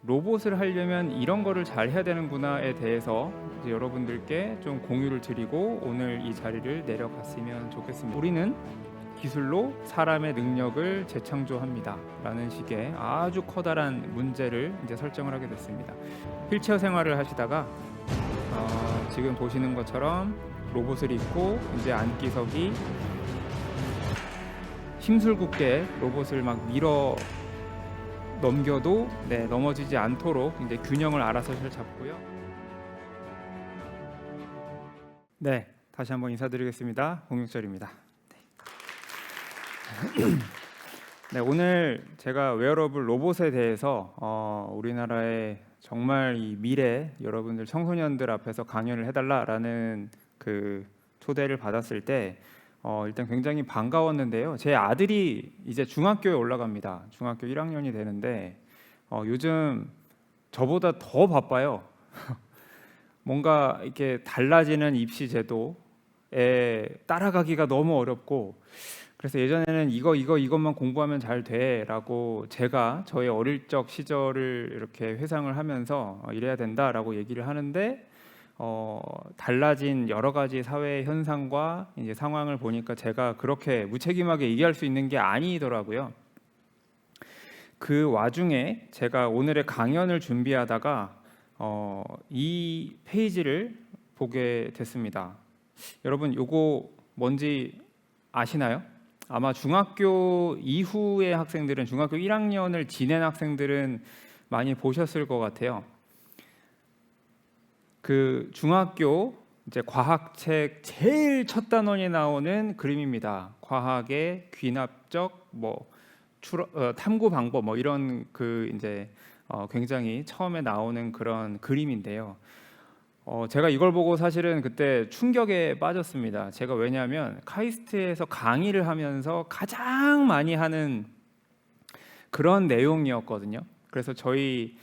로봇을 하려면 이런 거를 잘 해야 되는구나에 대해서 이제 여러분들께 좀 공유를 드리고 오늘 이 자리를 내려갔으면 좋겠습니다. 우리는 기술로 사람의 능력을 재창조합니다 라는 식의 아주 커다란 문제를 이제 설정을 하게 됐습니다. 휠체어 생활을 하시다가 지금 보시는 것처럼 로봇을 입고 이제 안기석이 심술궂게 로봇을 막 밀어 넘겨도 넘어지지 않도록 이제 균형을 알아서 잘 잡고요. 다시 한번 인사드리겠습니다. 홍육절입니다. 오늘 제가 웨어러블 로봇에 대해서 우리나라의 정말 이 미래 여러분들 청소년들 앞에서 강연을 해달라라는 그 초대를 받았을 때 일단 굉장히 반가웠는데요. 제 아들이 이제 중학교에 올라갑니다. 중학교 1학년이 되는데 요즘 저보다 더 바빠요. 뭔가 이렇게 달라지는 입시 제도에 따라가기가 너무 어렵고, 그래서 예전에는 이것만 공부하면 잘 돼라고 제가 저의 어릴 적 시절을 이렇게 회상을 하면서 이래야 된다라고 얘기를 하는데 달라진 여러 가지 사회 현상과 이제 상황을 보니까 제가 그렇게 무책임하게 얘기할 수 있는 게 아니더라고요. 그 와중에 제가 오늘의 강연을 준비하다가 이 페이지를 보게 됐습니다. 여러분 이거 뭔지 아시나요? 아마 중학교 이후의 학생들은, 중학교 1학년을 지낸 학생들은 많이 보셨을 것 같아요. 그 중학교 이제 과학책 제일 첫 단원에 나오는 그림입니다. 과학의 귀납적 탐구 방법 이런 그 이제 굉장히 처음에 나오는 그런 그림인데요. 제가 이걸 보고 사실은 그때 충격에 빠졌습니다. 제가 왜냐하면 카이스트에서 강의를 하면서 가장 많이 하는 그런 내용이었거든요. 그래서 저희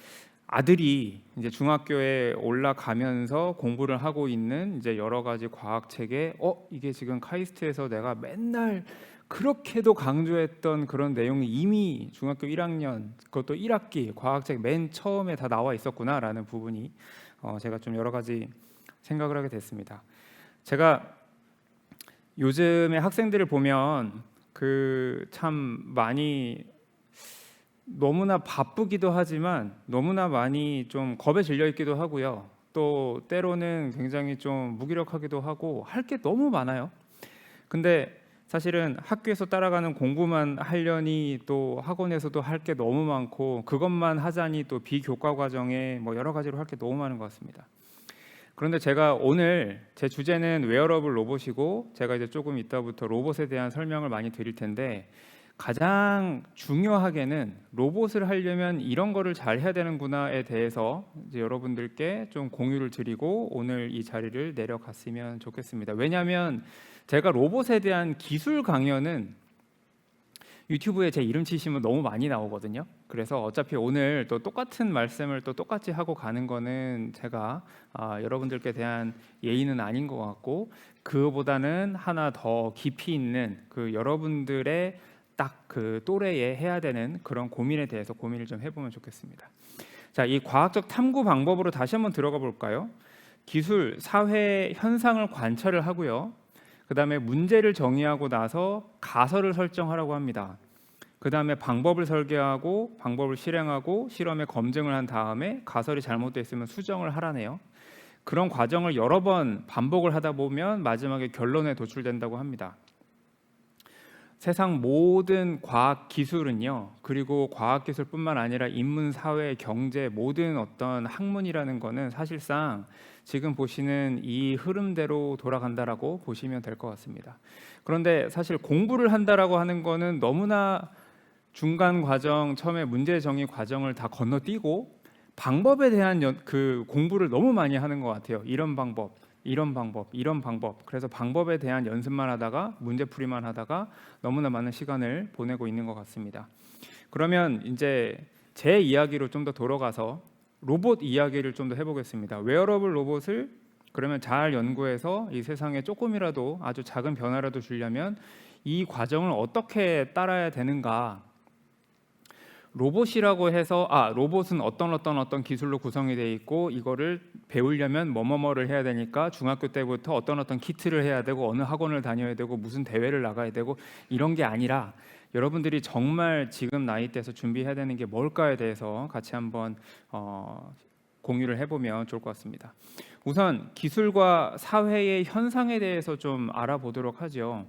아들이 이제 중학교에 올라가면서 공부를 하고 있는 이제 여러 가지 과학책에 이게 지금 카이스트에서 내가 맨날 그렇게도 강조했던 그런 내용이 이미 중학교 1학년 그것도 1학기 과학책 맨 처음에 다 나와 있었구나라는 부분이 제가 좀 여러 가지 생각을 하게 됐습니다. 제가 요즘에 학생들을 보면 그 참 많이 너무나 바쁘기도 하지만 너무나 많이 좀 겁에 질려 있기도 하고요. 또 때로는 굉장히 좀 무기력하기도 하고 할 게 너무 많아요. 근데 사실은 학교에서 따라가는 공부만 하려니 또 학원에서도 할 게 너무 많고 그것만 하자니 또 비교과 과정에 여러 가지로 할 게 너무 많은 것 같습니다. 그런데 제가 오늘 제 주제는 웨어러블 로봇이고 제가 이제 조금 이따부터 로봇에 대한 설명을 많이 드릴 텐데, 가장 중요하게는 로봇을 하려면 이런 거를 잘 해야 되는구나에 대해서 이제 여러분들께 좀 공유를 드리고 오늘 이 자리를 내려갔으면 좋겠습니다. 왜냐하면 제가 로봇에 대한 기술 강연은 유튜브에 제 이름 치시면 너무 많이 나오거든요. 그래서 어차피 오늘 또 똑같은 말씀을 또 똑같이 하고 가는 거는 제가 여러분들께 대한 예의는 아닌 것 같고, 그거보다는 하나 더 깊이 있는 그 여러분들의 딱 그 또래에 해야 되는 그런 고민에 대해서 고민을 좀 해보면 좋겠습니다. 자, 이 과학적 탐구 방법으로 다시 한번 들어가 볼까요? 기술, 사회 현상을 관찰을 하고요. 그 다음에 문제를 정의하고 나서 가설을 설정하라고 합니다. 그 다음에 방법을 설계하고 방법을 실행하고 실험에 검증을 한 다음에 가설이 잘못되어 있으면 수정을 하라네요. 그런 과정을 여러 번 반복을 하다 보면 마지막에 결론에 도출된다고 합니다. 세상 모든 과학 기술은요, 그리고 과학 기술뿐만 아니라 인문, 사회, 경제 모든 어떤 학문이라는 거는 사실상 지금 보시는 이 흐름대로 돌아간다라고 보시면 될 것 같습니다. 그런데 사실 공부를 한다라고 하는 거는 너무나 중간 과정, 처음에 문제 정의 과정을 다 건너뛰고 방법에 대한 그 공부를 너무 많이 하는 것 같아요. 이런 방법, 이런 방법, 이런 방법. 그래서 방법에 대한 연습만 하다가 문제풀이만 하다가 너무나 많은 시간을 보내고 있는 것 같습니다. 그러면 이제 제 이야기로 좀 더 돌아가서 로봇 이야기를 좀 더 해보겠습니다. 웨어러블 로봇을 그러면 잘 연구해서 이 세상에 조금이라도 아주 작은 변화라도 주려면 이 과정을 어떻게 따라야 되는가? 로봇이라고 해서 로봇은 어떤 기술로 구성이 돼 있고 이거를 배우려면 뭐뭐뭐를 해야 되니까 중학교 때부터 어떤 키트를 해야 되고 어느 학원을 다녀야 되고 무슨 대회를 나가야 되고 이런 게 아니라 여러분들이 정말 지금 나이대에서 준비해야 되는 게 뭘까에 대해서 같이 한번 공유를 해보면 좋을 것 같습니다. 우선 기술과 사회의 현상에 대해서 좀 알아보도록 하죠.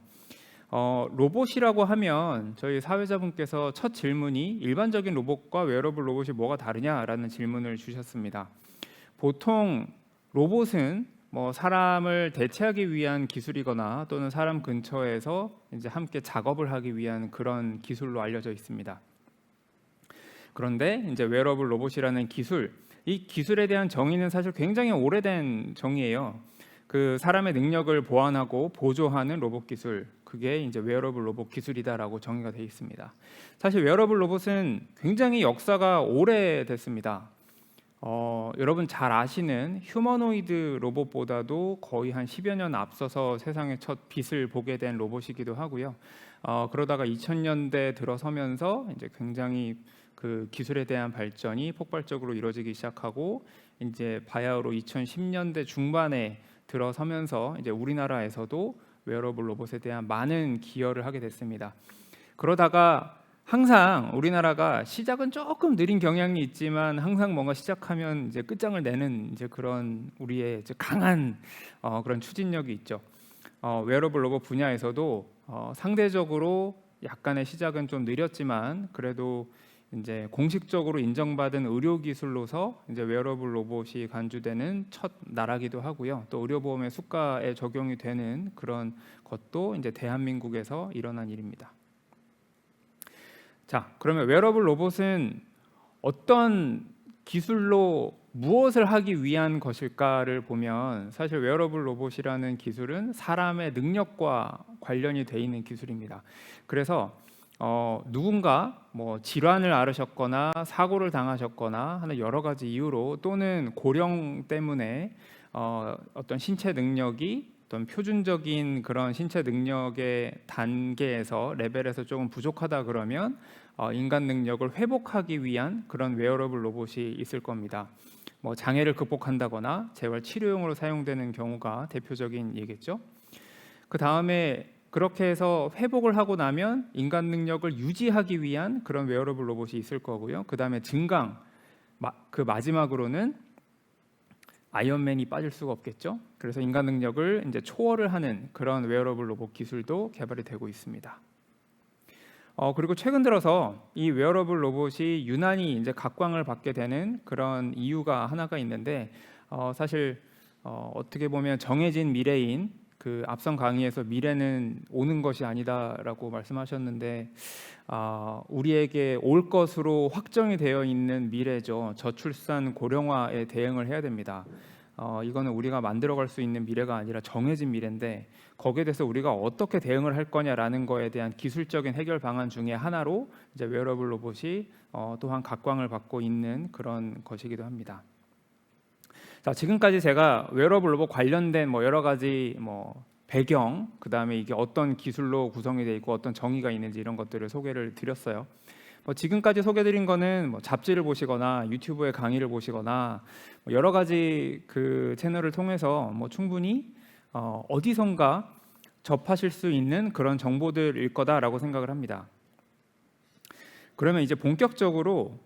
로봇이라고 하면 저희 사회자분께서 첫 질문이 일반적인 로봇과 웨어러블 로봇이 뭐가 다르냐라는 질문을 주셨습니다. 보통 로봇은 사람을 대체하기 위한 기술이거나 또는 사람 근처에서 이제 함께 작업을 하기 위한 그런 기술로 알려져 있습니다. 그런데 이제 웨어러블 로봇이라는 기술, 이 기술에 대한 정의는 사실 굉장히 오래된 정의예요. 그 사람의 능력을 보완하고 보조하는 로봇 기술, 그게 이제 웨어러블 로봇 기술이다라고 정의가 되어 있습니다. 사실 웨어러블 로봇은 굉장히 역사가 오래됐습니다. 여러분 잘 아시는 휴머노이드 로봇보다도 거의 한 10여 년 앞서서 세상의 첫 빛을 보게 된 로봇이기도 하고요. 그러다가 2000년대 들어서면서 이제 굉장히 그 기술에 대한 발전이 폭발적으로 이루어지기 시작하고 이제 바야흐로 2010년대 중반에 들어서면서 이제 우리나라에서도 웨어러블 로봇에 대한 많은 기여를 하게 됐습니다. 그러다가 항상 우리나라가 시작은 조금 느린 경향이 있지만 항상 뭔가 시작하면 이제 끝장을 내는 이제 그런 우리의 이제 강한 그런 추진력이 있죠. 웨어러블 로봇 분야에서도 상대적으로 약간의 시작은 좀 느렸지만 그래도 이제 공식적으로 인정받은 의료 기술로서 이제 웨어러블 로봇이 간주되는 첫 나라기도 하고요. 또 의료보험의 수가에 적용이 되는 그런 것도 이제 대한민국에서 일어난 일입니다. 자, 그러면 웨어러블 로봇은 어떤 기술로 무엇을 하기 위한 것일까를 보면 사실 웨어러블 로봇이라는 기술은 사람의 능력과 관련이 돼 있는 기술입니다. 그래서 누군가 질환을 앓으셨거나 사고를 당하셨거나 하는 여러 가지 이유로 또는 고령 때문에 어떤 신체 능력이 어떤 표준적인 그런 신체 능력의 단계에서 레벨에서 조금 부족하다 그러면 인간 능력을 회복하기 위한 그런 웨어러블 로봇이 있을 겁니다. 장애를 극복한다거나 재활 치료용으로 사용되는 경우가 대표적인 예겠죠. 그 다음에 그렇게 해서 회복을 하고 나면 인간 능력을 유지하기 위한 그런 웨어러블 로봇이 있을 거고요. 그 다음에 증강, 그 마지막으로는 아이언맨이 빠질 수가 없겠죠. 그래서 인간 능력을 이제 초월을 하는 그런 웨어러블 로봇 기술도 개발이 되고 있습니다. 그리고 최근 들어서 이 웨어러블 로봇이 유난히 이제 각광을 받게 되는 그런 이유가 하나가 있는데 사실 어떻게 보면 정해진 미래인 그 앞선 강의에서 미래는 오는 것이 아니다라고 말씀하셨는데 우리에게 올 것으로 확정이 되어 있는 미래죠. 저출산 고령화에 대응을 해야 됩니다. 이거는 우리가 만들어갈 수 있는 미래가 아니라 정해진 미래인데 거기에 대해서 우리가 어떻게 대응을 할 거냐라는 거에 대한 기술적인 해결 방안 중에 하나로 이제 웨어러블 로봇이 또한 각광을 받고 있는 그런 것이기도 합니다. 자, 지금까지 제가 웨어러블 로봇 관련된 여러 가지 배경, 그 다음에 이게 어떤 기술로 구성이 되어 있고 어떤 정의가 있는지 이런 것들을 소개를 드렸어요. 지금까지 소개드린 거는 잡지를 보시거나 유튜브의 강의를 보시거나 여러 가지 그 채널을 통해서 충분히 어디선가 접하실 수 있는 그런 정보들일 거다라고 생각을 합니다. 그러면 이제 본격적으로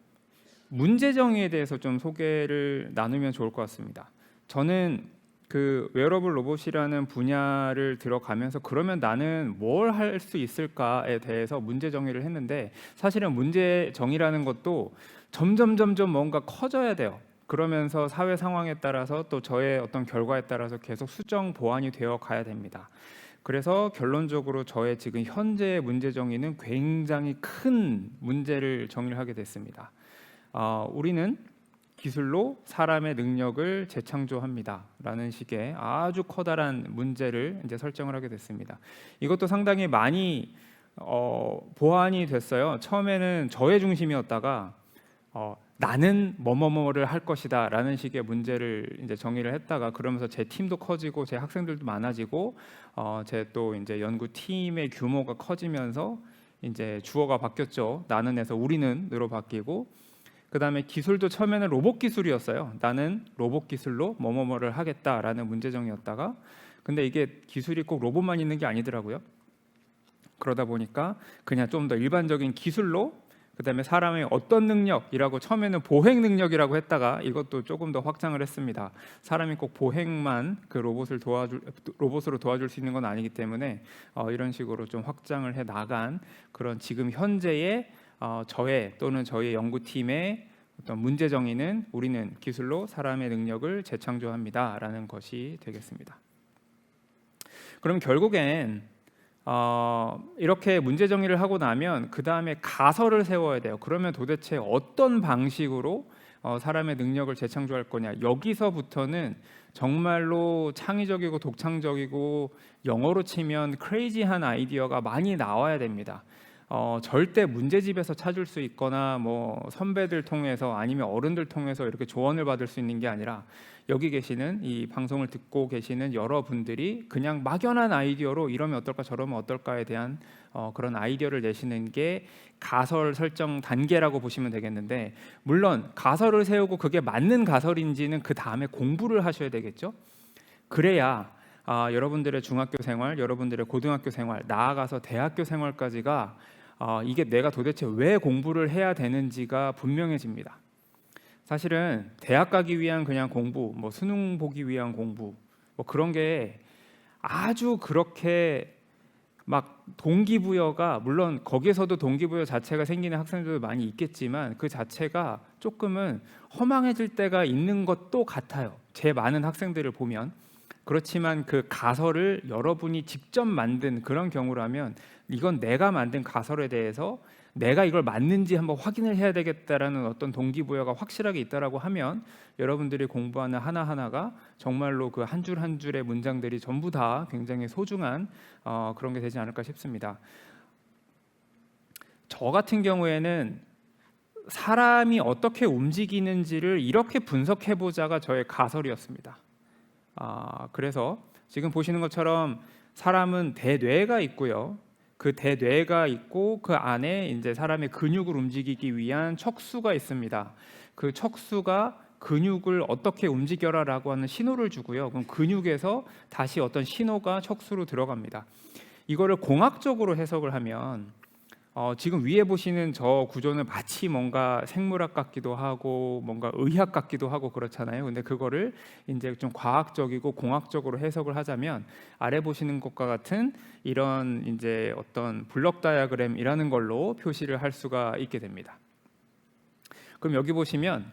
문제 정의에 대해서 좀 소개를 나누면 좋을 것 같습니다. 저는 그 웨어러블 로봇이라는 분야를 들어가면서 그러면 나는 뭘 할 수 있을까에 대해서 문제 정의를 했는데 사실은 문제 정의라는 것도 점점 뭔가 커져야 돼요. 그러면서 사회 상황에 따라서 또 저의 어떤 결과에 따라서 계속 수정 보완이 되어 가야 됩니다. 그래서 결론적으로 저의 지금 현재의 문제 정의는 굉장히 큰 문제를 정의를 하게 됐습니다. 우리는 기술로 사람의 능력을 재창조합니다라는 식의 아주 커다란 문제를 이제 설정을 하게 됐습니다. 이것도 상당히 많이 보완이 됐어요. 처음에는 저의 중심이었다가 나는 뭐뭐뭐를 할 것이다라는 식의 문제를 이제 정의를 했다가 그러면서 제 팀도 커지고 제 학생들도 많아지고 제 또 이제 연구 팀의 규모가 커지면서 이제 주어가 바뀌었죠. 나는에서 우리는으로 바뀌고, 그다음에 기술도 처음에는 로봇 기술이었어요. 나는 로봇 기술로 뭐뭐뭐를 하겠다라는 문제정이었다가, 근데 이게 기술이 꼭 로봇만 있는 게 아니더라고요. 그러다 보니까 그냥 좀 더 일반적인 기술로, 그다음에 사람의 어떤 능력이라고 처음에는 보행 능력이라고 했다가 이것도 조금 더 확장을 했습니다. 사람이 꼭 보행만 그 로봇으로 도와줄 수 있는 건 아니기 때문에 이런 식으로 좀 확장을 해 나간 그런 지금 현재의 저의 또는 저희 연구팀의 어떤 문제 정의는 우리는 기술로 사람의 능력을 재창조합니다라는 것이 되겠습니다. 그럼 결국엔 이렇게 문제 정의를 하고 나면 그 다음에 가설을 세워야 돼요. 그러면 도대체 어떤 방식으로 사람의 능력을 재창조할 거냐. 여기서부터는 정말로 창의적이고 독창적이고 영어로 치면 크레이지한 아이디어가 많이 나와야 됩니다. 절대 문제집에서 찾을 수 있거나 뭐 선배들 통해서 아니면 어른들 통해서 이렇게 조언을 받을 수 있는 게 아니라 여기 계시는 이 방송을 듣고 계시는 여러분들이 그냥 막연한 아이디어로 이러면 어떨까 저러면 어떨까에 대한 그런 아이디어를 내시는 게 가설 설정 단계라고 보시면 되겠는데, 물론 가설을 세우고 그게 맞는 가설인지는 그 다음에 공부를 하셔야 되겠죠. 그래야 여러분들의 중학교 생활, 여러분들의 고등학교 생활, 나아가서 대학교 생활까지가 이게 내가 도대체 왜 공부를 해야 되는지가 분명해집니다. 사실은 대학 가기 위한 그냥 공부, 뭐 수능 보기 위한 공부, 뭐 그런 게 아주 그렇게 막 동기부여가, 물론 거기에서도 동기부여 자체가 생기는 학생들도 많이 있겠지만 그 자체가 조금은 허망해질 때가 있는 것도 같아요. 제 많은 학생들을 보면. 그렇지만 그 가설을 여러분이 직접 만든 그런 경우라면 이건 내가 만든 가설에 대해서 내가 이걸 맞는지 한번 확인을 해야 되겠다라는 어떤 동기부여가 확실하게 있다라고 하면 여러분들이 공부하는 하나하나가 정말로 그 한 줄 한 줄의 문장들이 전부 다 굉장히 소중한 그런 게 되지 않을까 싶습니다. 저 같은 경우에는 사람이 어떻게 움직이는지를 이렇게 분석해보자가 저의 가설이었습니다. 그래서 지금 보시는 것처럼 사람은 대뇌가 있고요. 그 대뇌가 있고 그 안에 이제 사람의 근육을 움직이기 위한 척수가 있습니다. 그 척수가 근육을 어떻게 움직여라라고 하는 신호를 주고요. 그럼 근육에서 다시 어떤 신호가 척수로 들어갑니다. 이거를 공학적으로 해석을 하면 지금 위에 보시는 저 구조는 마치 뭔가 생물학 같기도 하고 뭔가 의학 같기도 하고 그렇잖아요. 근데 그거를 이제 좀 과학적이고 공학적으로 해석을 하자면 아래 보시는 것과 같은 이런 이제 어떤 블록 다이어그램이라는 걸로 표시를 할 수가 있게 됩니다. 그럼 여기 보시면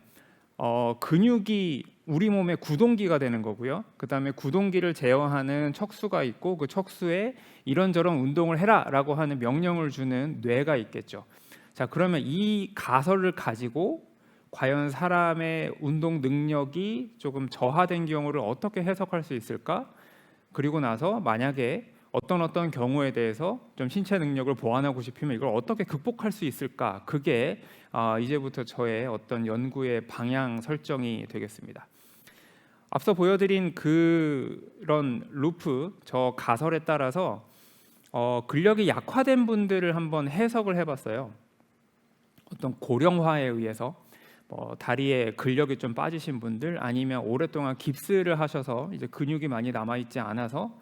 근육이 우리 몸의 구동기가 되는 거고요. 그 다음에 구동기를 제어하는 척수가 있고 그 척수에 이런저런 운동을 해라라고 하는 명령을 주는 뇌가 있겠죠. 자, 그러면 이 가설을 가지고 과연 사람의 운동 능력이 조금 저하된 경우를 어떻게 해석할 수 있을까? 그리고 나서 만약에 어떤 경우에 대해서 좀 신체 능력을 보완하고 싶으면 이걸 어떻게 극복할 수 있을까? 그게 이제부터 저의 어떤 연구의 방향 설정이 되겠습니다. 앞서 보여드린 그런 루프, 저 가설에 따라서 근력이 약화된 분들을 한번 해석을 해봤어요. 어떤 고령화에 의해서 다리에 근력이 좀 빠지신 분들, 아니면 오랫동안 깁스를 하셔서 이제 근육이 많이 남아있지 않아서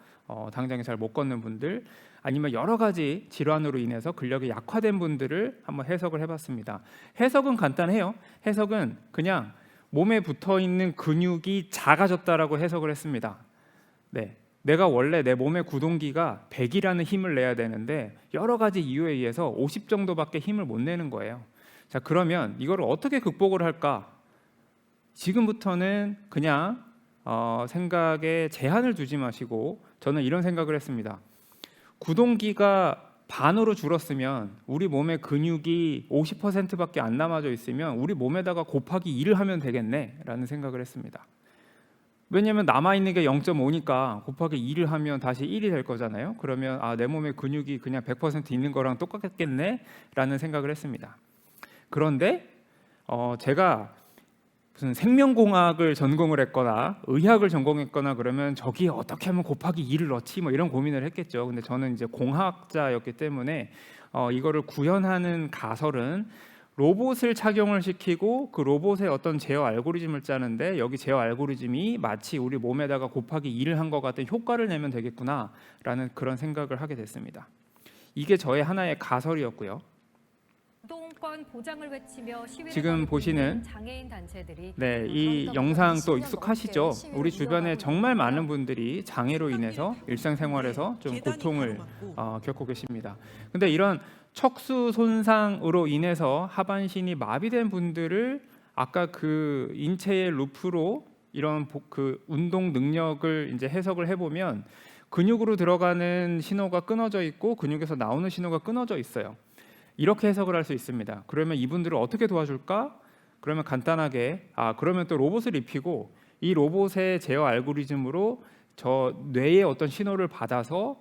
당장에 잘 못 걷는 분들, 아니면 여러 가지 질환으로 인해서 근력이 약화된 분들을 한번 해석을 해봤습니다. 해석은 간단해요. 해석은 그냥 몸에 붙어있는 근육이 작아졌다라고 해석을 했습니다. 네, 내가 원래 내 몸의 구동기가 100이라는 힘을 내야 되는데 여러 가지 이유에 의해서 50 정도밖에 힘을 못 내는 거예요. 자, 그러면 이거를 어떻게 극복을 할까? 지금부터는 그냥 생각에 제한을 두지 마시고, 저는 이런 생각을 했습니다. 구동기가 반으로 줄었으면 우리 몸의 근육이 50%밖에 안 남아져 있으면 우리 몸에다가 곱하기 2를 하면 되겠네 라는 생각을 했습니다. 왜냐하면 남아있는 게 0.5니까 곱하기 2를 하면 다시 1이 될 거잖아요. 그러면 내 몸의 근육이 그냥 100% 있는 거랑 똑같겠네 라는 생각을 했습니다. 그런데 제가 무슨 생명공학을 전공을 했거나 의학을 전공했거나 그러면 저기 어떻게 하면 곱하기 2를 넣지 뭐 이런 고민을 했겠죠. 근데 저는 이제 공학자였기 때문에 이거를 구현하는 가설은 로봇을 착용을 시키고 그 로봇의 어떤 제어 알고리즘을 짜는데 여기 제어 알고리즘이 마치 우리 몸에다가 곱하기 2를 한 것 같은 효과를 내면 되겠구나라는 그런 생각을 하게 됐습니다. 이게 저의 하나의 가설이었고요. 운동권 보장을 외치며 지금 보시는 장애인 단체들이 이 영상 또 익숙하시죠? 우리 주변에 정말 많은 분들이 장애로 인해서 일상생활에서 좀 고통을 겪고 계십니다. 근데 이런 척수 손상으로 인해서 하반신이 마비된 분들을 아까 그 인체의 루프로 이런 그 운동 능력을 이제 해석을 해보면 근육으로 들어가는 신호가 끊어져 있고 근육에서 나오는 신호가 끊어져 있어요. 이렇게 해석을 할 수 있습니다. 그러면 이분들을 어떻게 도와줄까? 그러면 간단하게 그러면 또 로봇을 입히고 이 로봇의 제어 알고리즘으로 저 뇌의 어떤 신호를 받아서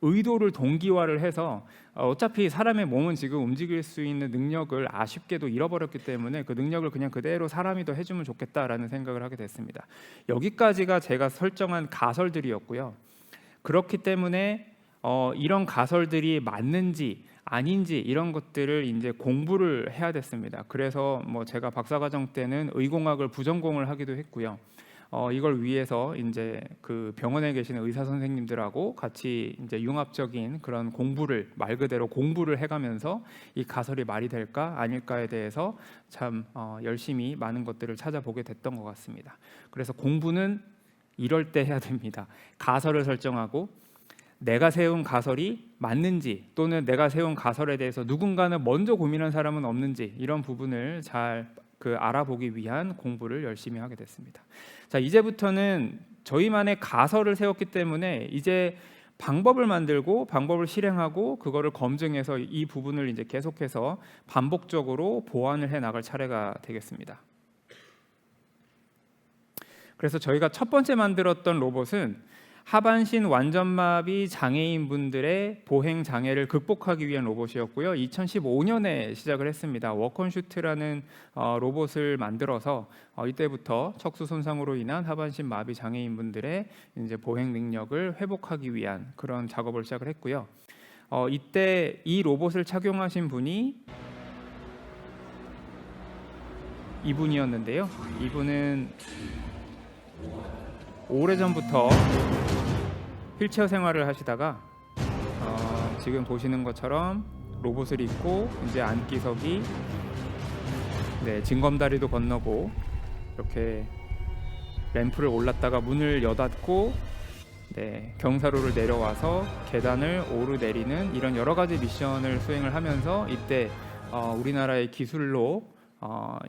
의도를 동기화를 해서 어차피 사람의 몸은 지금 움직일 수 있는 능력을 아쉽게도 잃어버렸기 때문에 그 능력을 그냥 그대로 사람이 더 해주면 좋겠다라는 생각을 하게 됐습니다. 여기까지가 제가 설정한 가설들이었고요. 그렇기 때문에 이런 가설들이 맞는지 아닌지 이런 것들을 이제 공부를 해야 됐습니다. 그래서 뭐 제가 박사과정 때는 의공학을 부전공을 하기도 했고요. 이걸 위해서 이제 그 병원에 계시는 의사 선생님들하고 같이 이제 융합적인 그런 공부를 말 그대로 공부를 해가면서 이 가설이 말이 될까 아닐까에 대해서 참 열심히 많은 것들을 찾아보게 됐던 것 같습니다. 그래서 공부는 이럴 때 해야 됩니다. 가설을 설정하고 내가 세운 가설이 맞는지 또는 내가 세운 가설에 대해서 누군가는 먼저 고민한 사람은 없는지 이런 부분을 잘 알아보기 위한 공부를 열심히 하게 됐습니다. 자, 이제부터는 저희만의 가설을 세웠기 때문에 이제 방법을 만들고 방법을 실행하고 그거를 검증해서 이 부분을 이제 계속해서 반복적으로 보완을 해 나갈 차례가 되겠습니다. 그래서 저희가 첫 번째 만들었던 로봇은 하반신 완전마비 장애인분들의 보행 장애를 극복하기 위한 로봇이었고요. 2015년에 시작을 했습니다. 워컨슈트라는 로봇을 만들어서 이때부터 척수 손상으로 인한 하반신 마비 장애인분들의 이제 보행 능력을 회복하기 위한 그런 작업을 시작을 했고요. 이때 이 로봇을 착용하신 분이 이분이었는데요. 이분은 오래전부터 휠체어 생활을 하시다가 지금 보시는 것처럼 로봇을 입고 이제 안기석이 징검다리도 건너고 이렇게 램프를 올랐다가 문을 여닫고 경사로를 내려와서 계단을 오르내리는 이런 여러 가지 미션을 수행을 하면서 이때 우리나라의 기술로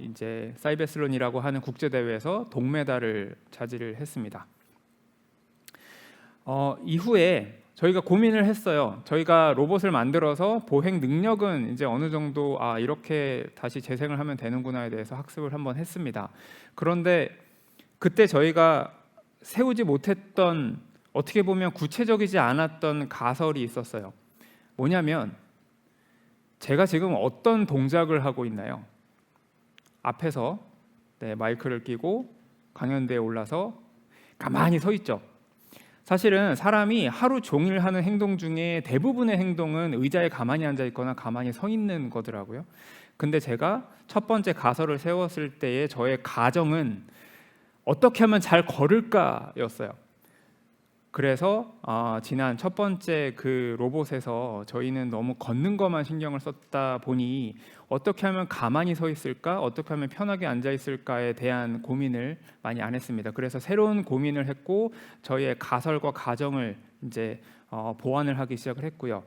이제 사이베슬론이라고 하는 국제 대회에서 동메달을 차지를 했습니다. 이후에 저희가 고민을 했어요. 저희가 로봇을 만들어서 보행 능력은 이제 어느 정도 이렇게 다시 재생을 하면 되는구나에 대해서 학습을 한번 했습니다. 그런데 그때 저희가 세우지 못했던 어떻게 보면 구체적이지 않았던 가설이 있었어요. 뭐냐면 제가 지금 어떤 동작을 하고 있나요? 앞에서 마이크를 끼고 강연대에 올라서 가만히 서 있죠. 사실은 사람이 하루 종일 하는 행동 중에 대부분의 행동은 의자에 가만히 앉아 있거나 가만히 서 있는 거더라고요. 근데 제가 첫 번째 가설을 세웠을 때의 저의 가정은 어떻게 하면 잘 걸을까였어요. 그래서 지난 첫 번째 그 로봇에서 저희는 너무 걷는 것만 신경을 썼다 보니 어떻게 하면 가만히 서 있을까, 어떻게 하면 편하게 앉아 있을까에 대한 고민을 많이 안 했습니다. 그래서 새로운 고민을 했고 저희의 가설과 가정을 이제 보완을 하기 시작을 했고요.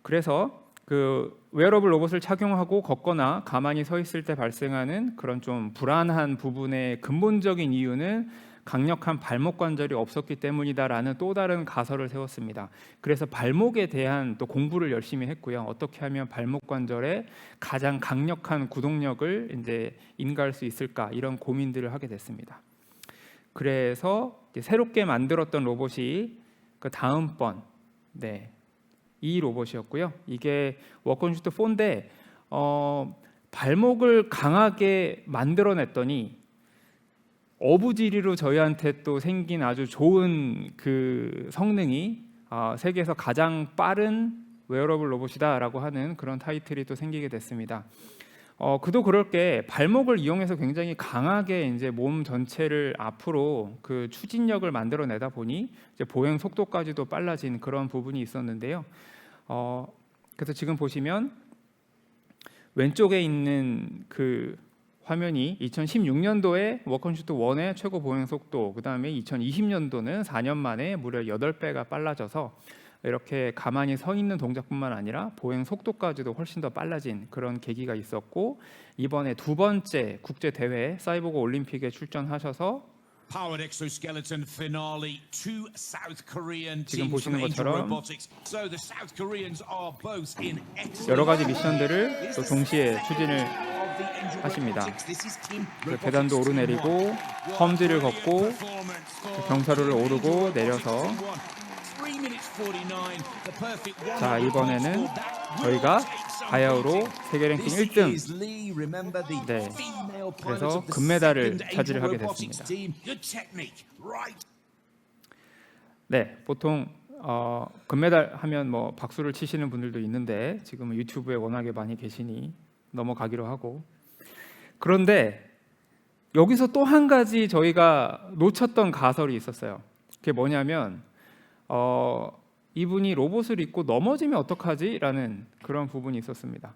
그래서 그 웨어러블 로봇을 착용하고 걷거나 가만히 서 있을 때 발생하는 그런 좀 불안한 부분의 근본적인 이유는 강력한 발목 관절이 없었기 때문이다라는 또 다른 가설을 세웠습니다. 그래서 발목에 대한 또 공부를 열심히 했고요. 어떻게 하면 발목 관절에 가장 강력한 구동력을 이제 인가할 수 있을까 이런 고민들을 하게 됐습니다. 그래서 새롭게 만들었던 로봇이 그 다음번 이 로봇이었고요. 이게 워컨슈트 4인데 발목을 강하게 만들어냈더니 어부지리로 저희한테 또 생긴 아주 좋은 그 성능이 세계에서 가장 빠른 웨어러블 로봇이다라고 하는 그런 타이틀이 또 생기게 됐습니다. 그도 그럴 게 발목을 이용해서 굉장히 강하게 이제 몸 전체를 앞으로 그 추진력을 만들어내다 보니 이제 보행 속도까지도 빨라진 그런 부분이 있었는데요. 그래서 지금 보시면 왼쪽에 있는 그 화면이 2016년도에 워컨슈트 1의 최고 보행 속도, 그 다음에 2020년도는 4년 만에 무려 8배가 빨라져서 이렇게 가만히 서 있는 동작뿐만 아니라 보행 속도까지도 훨씬 더 빨라진 그런 계기가 있었고, 이번에 두 번째 국제 대회 사이보그 올림픽에 출전하셔서 Powered exoskeleton finale to South Korean 지금 teams 보시는 from Angel 것처럼 Robotics. So the South Koreans are both in excellent 여러 가지 미션들을 또 동시에 추진을 of the Angel 하십니다. Robotics. This is Team 그 Robotics 계단도 Team 오르내리고 One. 험지를 걷고 Performance for 경사로를 오르고 Angel 내려서 Robotics Team One. 3 minutes 49, the perfect one. 자, 이번에는 저희가 바야흐로 세계 랭킹 1등, 네, 그래서 금메달을 차지를 하게 됐습니다. 네, 보통 금메달 하면 뭐 박수를 치시는 분들도 있는데 지금은 유튜브에 워낙에 많이 계시니 넘어가기로 하고, 그런데 여기서 또 한 가지 저희가 놓쳤던 가설이 있었어요. 그게 뭐냐면 이분이 로봇을 입고 넘어지면 어떡하지? 라는 그런 부분이 있었습니다.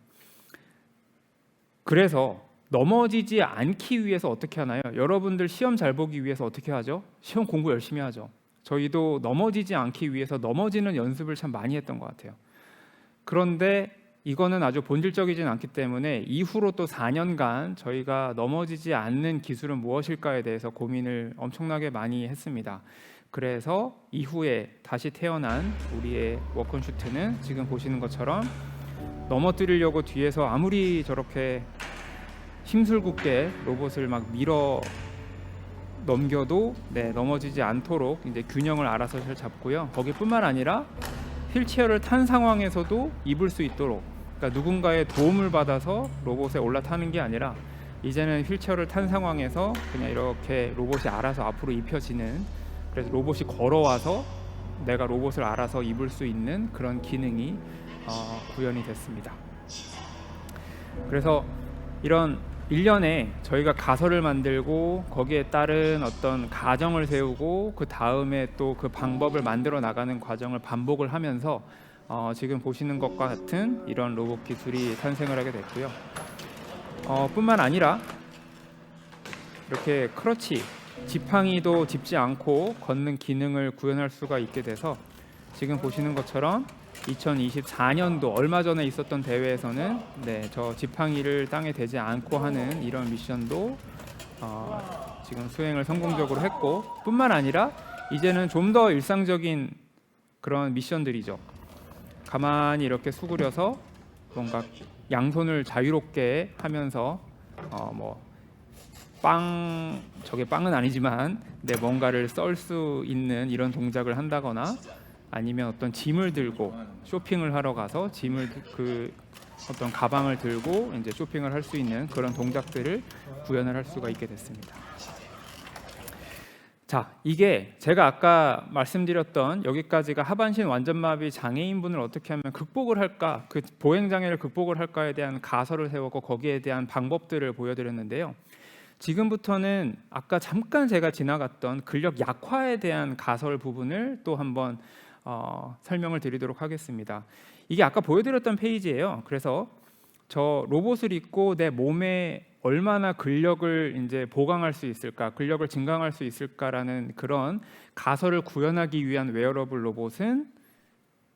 그래서 넘어지지 않기 위해서 어떻게 하나요? 여러분들 시험 잘 보기 위해서 어떻게 하죠? 시험 공부 열심히 하죠. 저희도 넘어지지 않기 위해서 넘어지는 연습을 참 많이 했던 것 같아요. 그런데 이거는 아주 본질적이진 않기 때문에 이후로 또 4년간 저희가 넘어지지 않는 기술은 무엇일까에 대해서 고민을 엄청나게 많이 했습니다. 그래서 이후에 다시 태어난 우리의 워컨슈트는 지금 보시는 것처럼 넘어뜨리려고 뒤에서 아무리 저렇게 힘술궂게 로봇을 막 밀어 넘겨도 넘어지지 않도록 이제 균형을 알아서 잘 잡고요. 거기뿐만 아니라 휠체어를 탄 상황에서도 입을 수 있도록, 그러니까 누군가의 도움을 받아서 로봇에 올라타는 게 아니라 이제는 휠체어를 탄 상황에서 그냥 이렇게 로봇이 알아서 앞으로 입혀지는, 그래서 로봇이 걸어와서 내가 로봇을 알아서 입을 수 있는 그런 기능이 구현이 됐습니다. 그래서 이런 일련에 저희가 가설을 만들고 거기에 따른 어떤 가정을 세우고 그 다음에 또 그 방법을 만들어 나가는 과정을 반복을 하면서 지금 보시는 것과 같은 이런 로봇 기술이 탄생을 하게 됐고요. 뿐만 아니라 이렇게 크러치, 지팡이도 짚지 않고 걷는 기능을 구현할 수가 있게 돼서 지금 보시는 것처럼 2024년도 얼마 전에 있었던 대회에서는 저 지팡이를 땅에 대지 않고 하는 이런 미션도 지금 수행을 성공적으로 했고, 뿐만 아니라 이제는 좀 더 일상적인 그런 미션들이죠. 가만히 이렇게 수그려서 뭔가 양손을 자유롭게 하면서 저게 빵은 아니지만 뭔가를 썰 수 있는 이런 동작을 한다거나, 아니면 어떤 짐을 들고 쇼핑을 하러 가서 짐을 어떤 가방을 들고 이제 쇼핑을 할 수 있는 그런 동작들을 구현을 할 수가 있게 됐습니다. 자, 이게 제가 아까 말씀드렸던 여기까지가 하반신 완전마비 장애인분을 어떻게 하면 극복을 할까, 그 보행 장애를 극복을 할까에 대한 가설을 세웠고 거기에 대한 방법들을 보여드렸는데요. 지금부터는 아까 잠깐 제가 지나갔던 근력 약화에 대한 가설 부분을 또 한번 설명을 드리도록 하겠습니다. 이게 아까 보여드렸던 페이지예요. 그래서 저 로봇을 입고 내 몸에 얼마나 근력을 이제 보강할 수 있을까, 근력을 증강할 수 있을까라는 그런 가설을 구현하기 위한 웨어러블 로봇은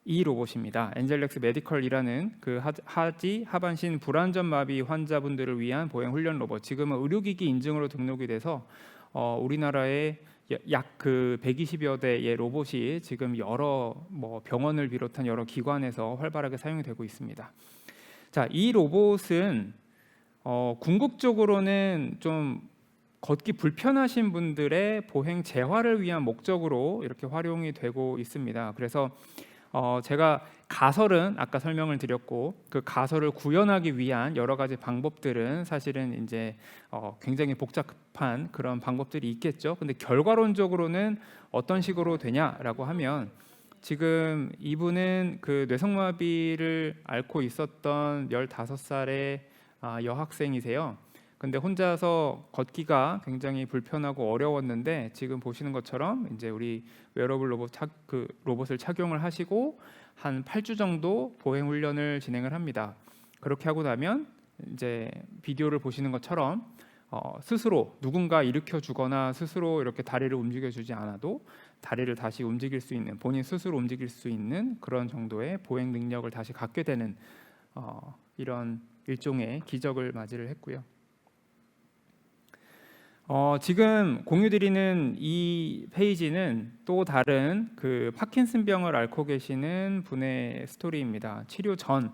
이 로봇입니다. 엔젤렉스 메디컬이라는 그 하지 하반신 불안전 마비 환자분들을 위한 보행 훈련 로봇. 지금은 의료기기 인증으로 등록이 돼서 우리나라에 약 120여 대의 로봇이 지금 여러 병원을 비롯한 여러 기관에서 활발하게 사용이 되고 있습니다. 자, 이 로봇은 궁극적으로는 좀 걷기 불편하신 분들의 보행 재활을 위한 목적으로 이렇게 활용이 되고 있습니다. 그래서 제가 가설은 아까 설명을 드렸고, 그 가설을 구현하기 위한 여러 가지 방법들은 사실은 이제 굉장히 복잡한 그런 방법들이 있겠죠. 근데 결과론적으로는 어떤 식으로 되냐라고 하면, 지금 이분은 그 뇌성마비를 앓고 있었던 15살의 여학생이세요. 근데 혼자서 걷기가 굉장히 불편하고 어려웠는데 지금 보시는 것처럼 이제 우리 웨어러블 로봇을 착용을 하시고 한 8주 정도 보행 훈련을 진행을 합니다. 그렇게 하고 나면 이제 비디오를 보시는 것처럼 스스로 누군가 일으켜 주거나 스스로 이렇게 다리를 움직여 주지 않아도 다리를 다시 움직일 수 있는, 본인 스스로 움직일 수 있는 그런 정도의 보행 능력을 다시 갖게 되는 이런 일종의 기적을 맞이를 했고요. 지금 공유드리는 이 페이지는 또 다른 그 파킨슨병을 앓고 계시는 분의 스토리입니다. 치료 전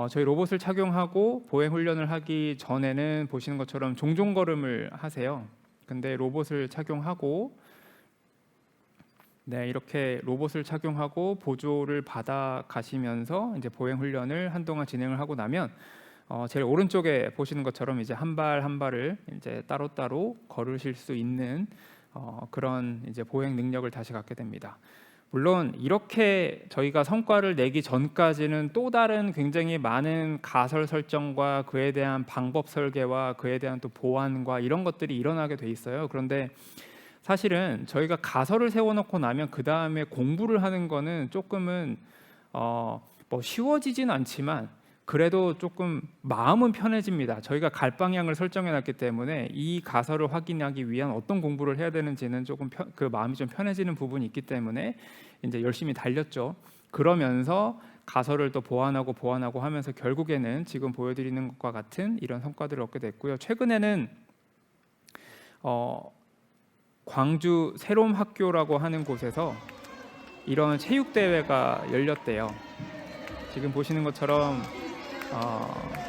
저희 로봇을 착용하고 보행 훈련을 하기 전에는 보시는 것처럼 종종 걸음을 하세요. 근데 로봇을 착용하고 이렇게 로봇을 착용하고 보조를 받아 가시면서 이제 보행 훈련을 한동안 진행을 하고 나면 제일 오른쪽에 보시는 것처럼 이제 한 발 한 발을 이제 따로따로 걸으실 수 있는 그런 이제 보행 능력을 다시 갖게 됩니다. 물론 이렇게 저희가 성과를 내기 전까지는 또 다른 굉장히 많은 가설 설정과 그에 대한 방법 설계와 그에 대한 또 보완과 이런 것들이 일어나게 돼 있어요. 그런데 사실은 저희가 가설을 세워놓고 나면 그 다음에 공부를 하는 거는 조금은 뭐 쉬워지진 않지만 그래도 조금 마음은 편해집니다. 저희가 갈 방향을 설정해놨기 때문에 이 가설을 확인하기 위한 어떤 공부를 해야 되는지는 조금 그 마음이 좀 편해지는 부분이 있기 때문에 이제 열심히 달렸죠. 그러면서 가설을 또 보완하고 하면서 결국에는 지금 보여드리는 것과 같은 이런 성과들을 얻게 됐고요. 최근에는 광주 새롬학교라고 하는 곳에서 이런 체육대회가 열렸대요. 지금 보시는 것처럼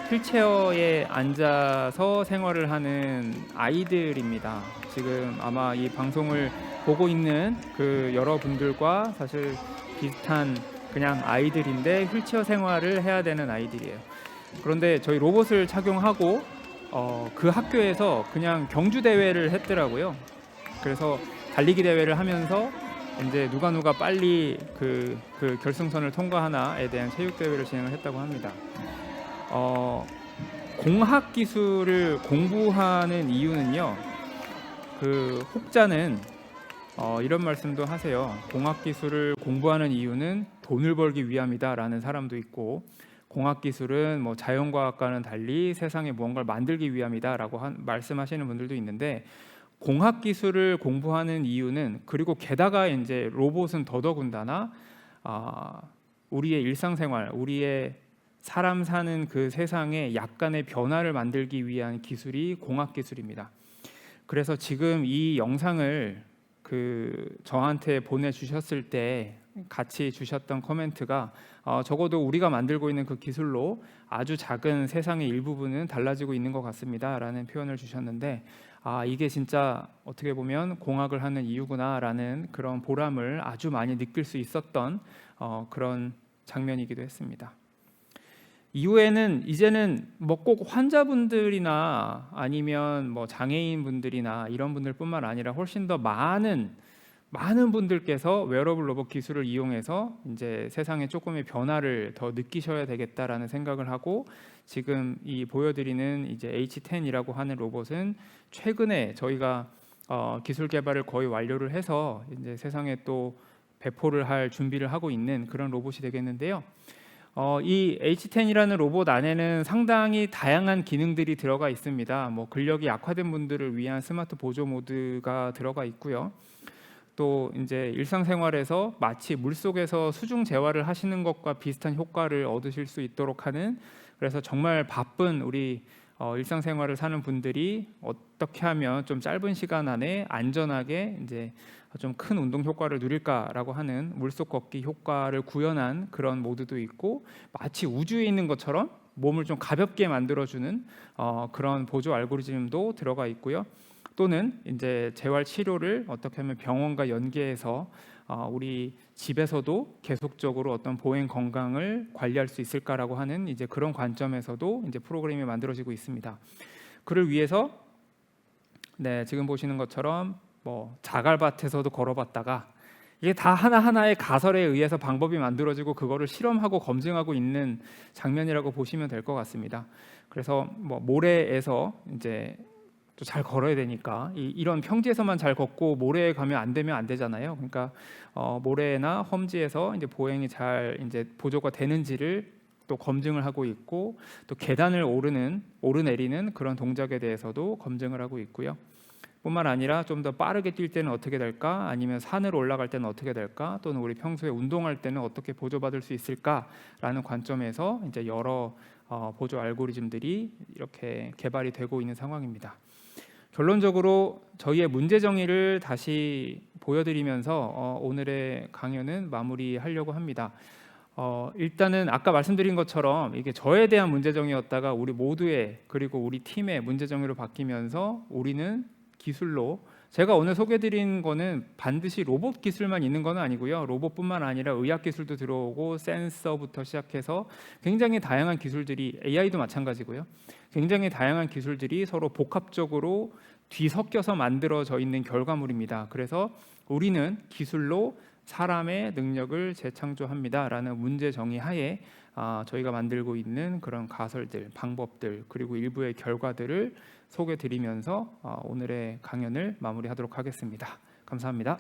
휠체어에 앉아서 생활을 하는 아이들입니다. 지금 아마 이 방송을 보고 있는 그 여러분들과 사실 비슷한 그냥 아이들인데 휠체어 생활을 해야 되는 아이들이에요. 그런데 저희 로봇을 착용하고 그 학교에서 그냥 경주 대회를 했더라고요. 그래서 달리기 대회를 하면서 이제 누가 빨리 그 결승선을 통과하나에 대한 체육 대회를 진행을 했다고 합니다. 공학 기술을 공부하는 이유는요. 그 혹자는 이런 말씀도 하세요. 공학 기술을 공부하는 이유는 돈을 벌기 위함이다라는 사람도 있고, 공학 기술은 뭐 자연과학과는 달리 세상에 무언가를 만들기 위함이다라고 말씀하시는 분들도 있는데, 공학 기술을 공부하는 이유는, 그리고 게다가 이제 로봇은 더더군다나 우리의 일상생활, 우리의 사람 사는 그 세상에 약간의 변화를 만들기 위한 기술이 공학 기술입니다. 그래서 지금 이 영상을 저한테 보내주셨을 때 같이 주셨던 코멘트가 적어도 우리가 만들고 있는 그 기술로 아주 작은 세상의 일부분은 달라지고 있는 것 같습니다 라는 표현을 주셨는데, 이게 진짜 어떻게 보면 공학을 하는 이유구나라는 그런 보람을 아주 많이 느낄 수 있었던 그런 장면이기도 했습니다. 이후에는 이제는 뭐 꼭 환자분들이나 아니면 뭐 장애인분들이나 이런 분들뿐만 아니라 훨씬 더 많은 분들께서 웨어러블 로봇 기술을 이용해서 이제 세상에 조금의 변화를 더 느끼셔야 되겠다라는 생각을 하고, 지금 이 보여드리는 이제 H10이라고 하는 로봇은 최근에 저희가 기술 개발을 거의 완료를 해서 이제 세상에 또 배포를 할 준비를 하고 있는 그런 로봇이 되겠는데요. 이 H10이라는 로봇 안에는 상당히 다양한 기능들이 들어가 있습니다. 뭐 근력이 약화된 분들을 위한 스마트 보조 모드가 들어가 있고요. 또 이제 일상생활에서 마치 물속에서 수중 재활을 하시는 것과 비슷한 효과를 얻으실 수 있도록 하는, 그래서 정말 바쁜 우리 일상생활을 사는 분들이 어떻게 하면 좀 짧은 시간 안에 안전하게 이제 좀 큰 운동 효과를 누릴까라고 하는 물속 걷기 효과를 구현한 그런 모드도 있고, 마치 우주에 있는 것처럼 몸을 좀 가볍게 만들어주는 그런 보조 알고리즘도 들어가 있고요. 또는 이제 재활 치료를 어떻게 하면 병원과 연계해서 우리 집에서도 계속적으로 어떤 보행 건강을 관리할 수 있을까라고 하는 이제 그런 관점에서도 이제 프로그램이 만들어지고 있습니다. 그를 위해서 지금 보시는 것처럼 뭐 자갈밭에서도 걸어봤다가 이게 다 하나하나의 가설에 의해서 방법이 만들어지고 그거를 실험하고 검증하고 있는 장면이라고 보시면 될 것 같습니다. 그래서 뭐 모래에서 이제 또 잘 걸어야 되니까 이런 평지에서만 잘 걷고 모래에 가면 안 되면 안 되잖아요. 그러니까 모래나 험지에서 이제 보행이 잘 이제 보조가 되는지를 또 검증을 하고 있고, 또 계단을 오르내리는 그런 동작에 대해서도 검증을 하고 있고요. 뿐만 아니라 좀 더 빠르게 뛸 때는 어떻게 될까, 아니면 산을 올라갈 때는 어떻게 될까, 또는 우리 평소에 운동할 때는 어떻게 보조받을 수 있을까라는 관점에서 이제 여러 보조 알고리즘들이 이렇게 개발이 되고 있는 상황입니다. 결론적으로 저희의 문제 정의를 다시 보여드리면서 오늘의 강연은 마무리하려고 합니다. 일단은 아까 말씀드린 것처럼 이게 저에 대한 문제 정의였다가 우리 모두의, 그리고 우리 팀의 문제 정의로 바뀌면서 우리는 기술로, 제가 오늘 소개드린 거는 반드시 로봇 기술만 있는 건 아니고요. 로봇뿐만 아니라 의학 기술도 들어오고 센서부터 시작해서 굉장히 다양한 기술들이, AI도 마찬가지고요. 굉장히 다양한 기술들이 서로 복합적으로 뒤섞여서 만들어져 있는 결과물입니다. 그래서 우리는 기술로 사람의 능력을 재창조합니다라는 문제 정의 하에 저희가 만들고 있는 그런 가설들, 방법들, 그리고 일부의 결과들을 소개드리면서 오늘의 강연을 마무리하도록 하겠습니다. 감사합니다.